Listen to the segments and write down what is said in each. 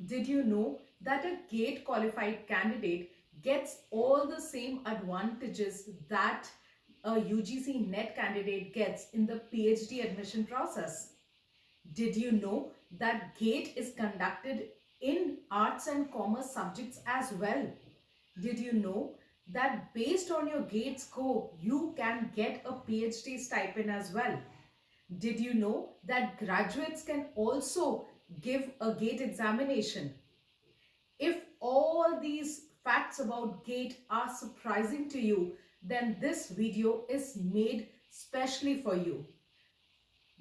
Did you know that a GATE qualified candidate gets all the same advantages that a UGC NET candidate gets in the PhD admission process? Did you know that GATE is conducted in arts and commerce subjects as well? Did you know that based on your GATE score, you can get a PhD stipend as well? Did you know that graduates can also give a GATE examination? If all these facts about GATE are surprising to you, then this video is made specially for you.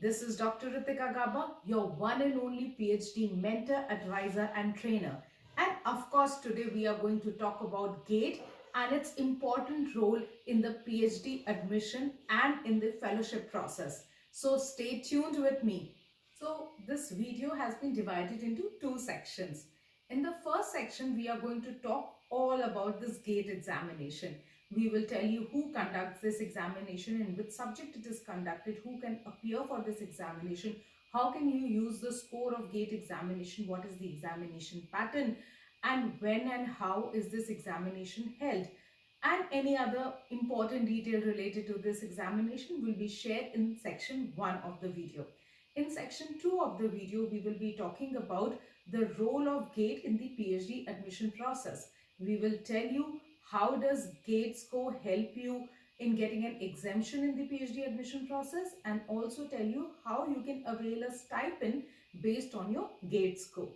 This is Dr. Ritika Gauba, your one and only PhD mentor, advisor and trainer. And of course, today we are going to talk about GATE and its important role in the PhD admission and in the fellowship process. So stay tuned with me. So this video has been divided into two sections. In the first section, we are going to talk all about this GATE examination. We will tell you who conducts this examination, in which subject it is conducted, who can appear for this examination, how can you use the score of GATE examination, what is the examination pattern, and when and how is this examination held, and any other important detail related to this examination will be shared in section 1 of the video. In section 2 of the video, we will be talking about the role of GATE in the PhD admission process. We will tell you how does GATE score help you in getting an exemption in the PhD admission process, and also tell you how you can avail a stipend based on your GATE score.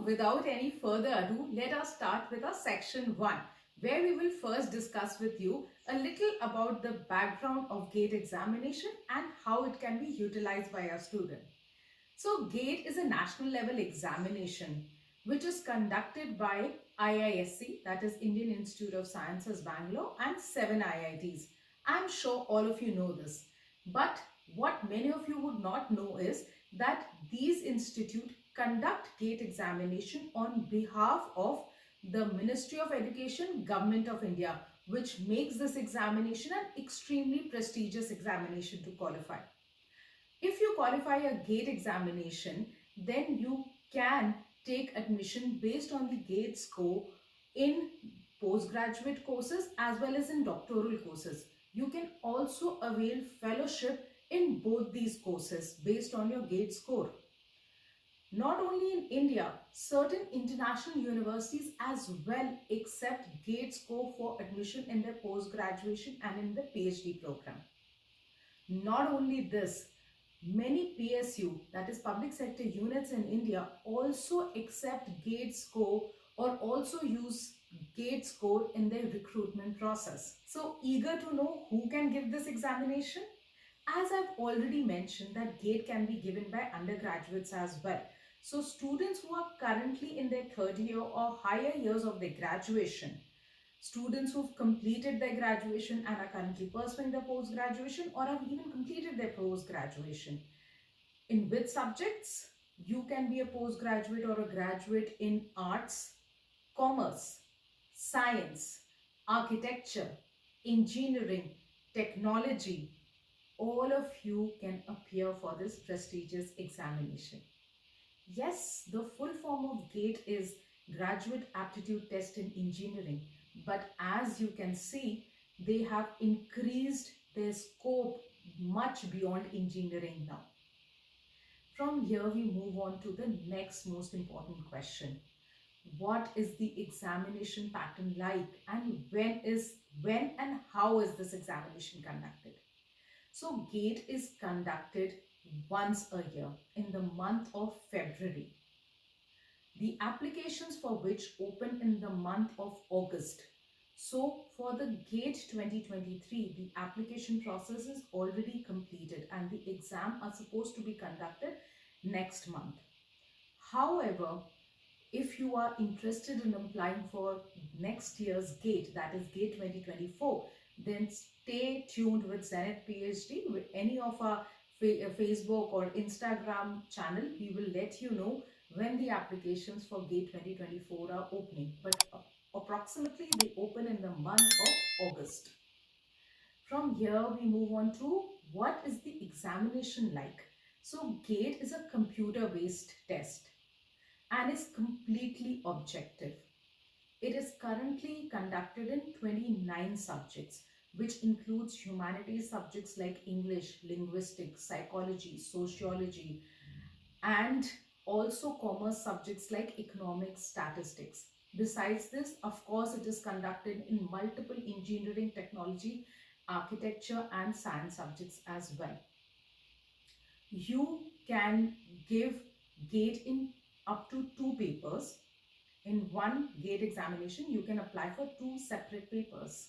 Without any further ado, let us start with our section 1, where we will first discuss with you a little about the background of GATE examination and how it can be utilized by a student. So GATE is a national level examination which is conducted by IISc, that is Indian Institute of Sciences, Bangalore, and 7 IITs. I'm sure all of you know this. But what many of you would not know is that these institutes conduct GATE examination on behalf of the Ministry of Education, Government of India, which makes this examination an extremely prestigious examination to qualify. If you qualify a GATE examination, then you can take admission based on the GATE score in postgraduate courses as well as in doctoral courses. You can also avail fellowship in both these courses based on your GATE score. Not only in India, certain international universities as well accept GATE score for admission in their post-graduation and in the PhD program. Not only this, many PSU, that is public sector units in India, also accept GATE score or also use GATE score in their recruitment process. So eager to know who can give this examination? As I've already mentioned that GATE can be given by undergraduates as well. So students who are currently in their third year or higher years of their graduation, students who've completed their graduation and are currently pursuing their post-graduation or have even completed their post-graduation. In which subjects? You can be a postgraduate or a graduate in arts, commerce, science, architecture, engineering, technology. All of you can appear for this prestigious examination. Yes, the full form of GATE is Graduate Aptitude Test in Engineering. But as you can see, they have increased their scope much beyond engineering now. From here, we move on to the next most important question. What is the examination pattern like, and when and how is this examination conducted? So GATE is conducted once a year in the month of February. The applications for which open in the month of August. So for the GATE 2023, the application process is already completed and the exam are supposed to be conducted next month. However, if you are interested in applying for next year's GATE, that is GATE 2024, then stay tuned with Zenith PhD. With any of our Facebook or Instagram channel, we will let you know when the applications for GATE 2024 are opening. But approximately they open in the month of August. From here we move on to what is the examination like. So GATE is a computer based test. and is completely objective. It is currently conducted in 29 subjects, which includes humanities subjects like English, linguistics, psychology, sociology, and also commerce subjects like economics, statistics. Besides this, of course, it is conducted in multiple engineering, technology, architecture, and science subjects as well. You can give GATE in up to 2 papers. In one GATE examination, you can apply for 2 separate papers.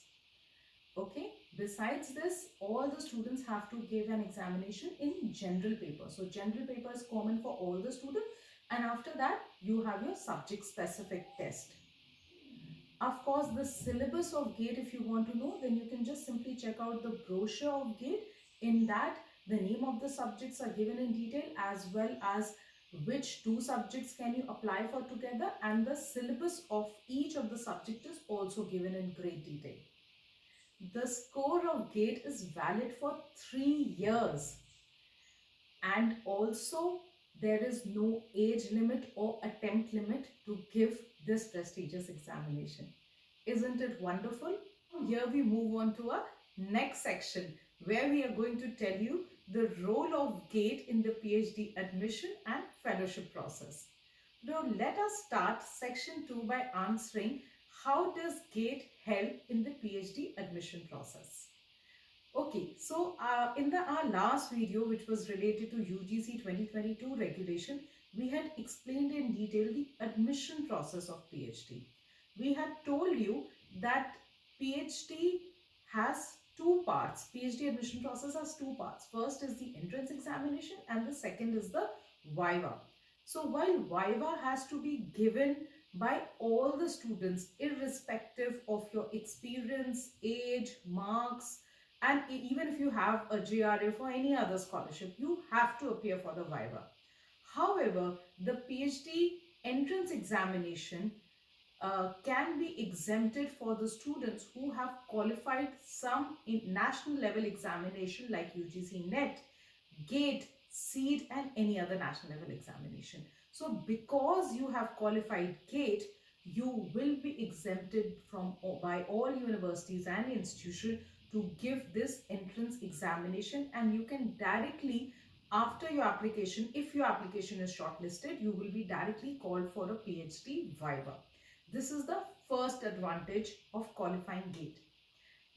Okay. Besides this, all the students have to give an examination in general paper. So general paper is common for all the students, and after that you have your subject specific test. Of course, the syllabus of GATE, if you want to know, then you can just simply check out the brochure of GATE. In that, the name of the subjects are given in detail, as well as which 2 subjects can you apply for together, and the syllabus of each of the subject is also given in great detail. The score of GATE is valid for 3 years, and also there is no age limit or attempt limit to give this prestigious examination. Isn't it wonderful? Here we move on to our next section, where we are going to tell you the role of GATE in the PhD admission and fellowship process. Now let us start section 2 by answering, how does GATE help in the PhD admission process? Okay, so in our last video, which was related to UGC 2022 regulation, we had explained in detail the admission process of PhD. We had told you that PhD has 2 parts. PhD admission process has 2 parts. First is the entrance examination, and the second is the Viva. So while Viva has to be given by all the students, irrespective of your experience, age, marks, and even if you have a GRA for any other scholarship, you have to appear for the Viva. However, the PhD entrance examination can be exempted for the students who have qualified some national level examination like UGC NET, GATE, SEED, and any other national level examination. So because you have qualified GATE, you will be exempted from by all universities and institutions to give this entrance examination, and you can directly, after your application, if your application is shortlisted, you will be directly called for a PhD Viva. This is the first advantage of qualifying GATE.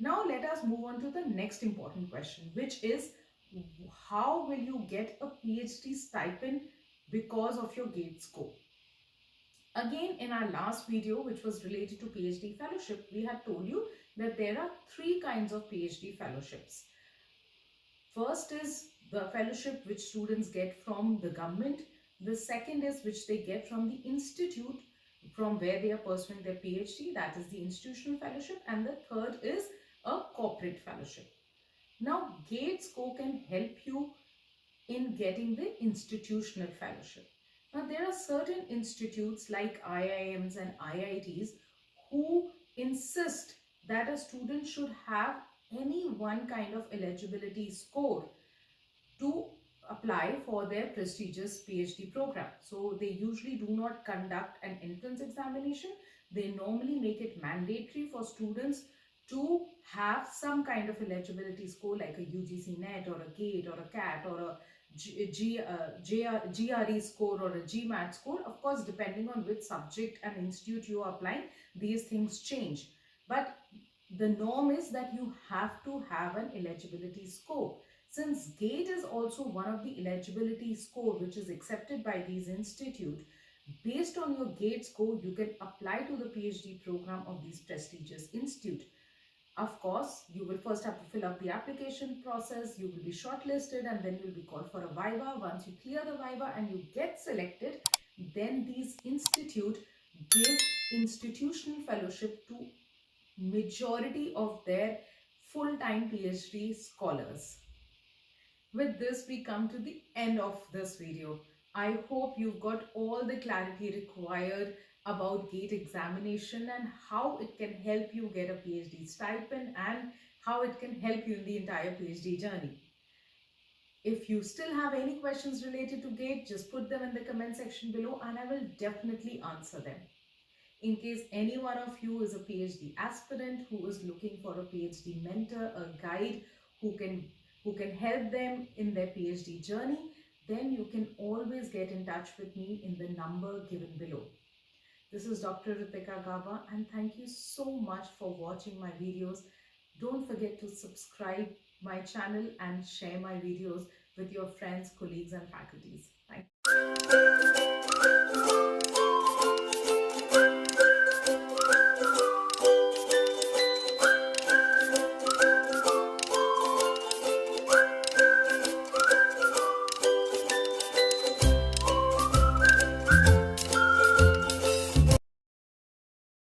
Now let us move on to the next important question, which is, how will you get a PhD stipend because of your GATE score? Again, in our last video, which was related to PhD fellowship, we had told you that there are 3 kinds of PhD fellowships. First is the fellowship which students get from the government. The second is which they get from the institute from where they are pursuing their PhD, that is the institutional fellowship, and the third is a corporate fellowship. Now, GATE score can help you in getting the institutional fellowship. Now, there are certain institutes like IIMs and IITs who insist that a student should have any one kind of eligibility score to apply for their prestigious PhD program. So they usually do not conduct an entrance examination. They normally make it mandatory for students to have some kind of eligibility score like a UGC NET or a GATE or a CAT or a GRE score or a GMAT score. Of course, depending on which subject and institute you are applying, these things change. But the norm is that you have to have an eligibility score. Since GATE is also one of the eligibility score which is accepted by these institutes, based on your GATE score, you can apply to the PhD program of these prestigious institute. Of course, you will first have to fill up the application process, you will be shortlisted, and then you will be called for a Viva. Once you clear the Viva and you get selected, then these institute give institutional fellowship to majority of their full-time PhD scholars. With this, we come to the end of this video. I hope you've got all the clarity required about GATE examination and how it can help you get a PhD stipend and how it can help you in the entire PhD journey. If you still have any questions related to GATE, just put them in the comment section below and I will definitely answer them. In case any one of you is a PhD aspirant who is looking for a PhD mentor, a guide who can help them in their PhD journey, then you can always get in touch with me in the number given below. This is Dr. Ritika Gauba and thank you so much for watching my videos. Don't forget to subscribe my channel and share my videos with your friends, colleagues and faculties. Thank you.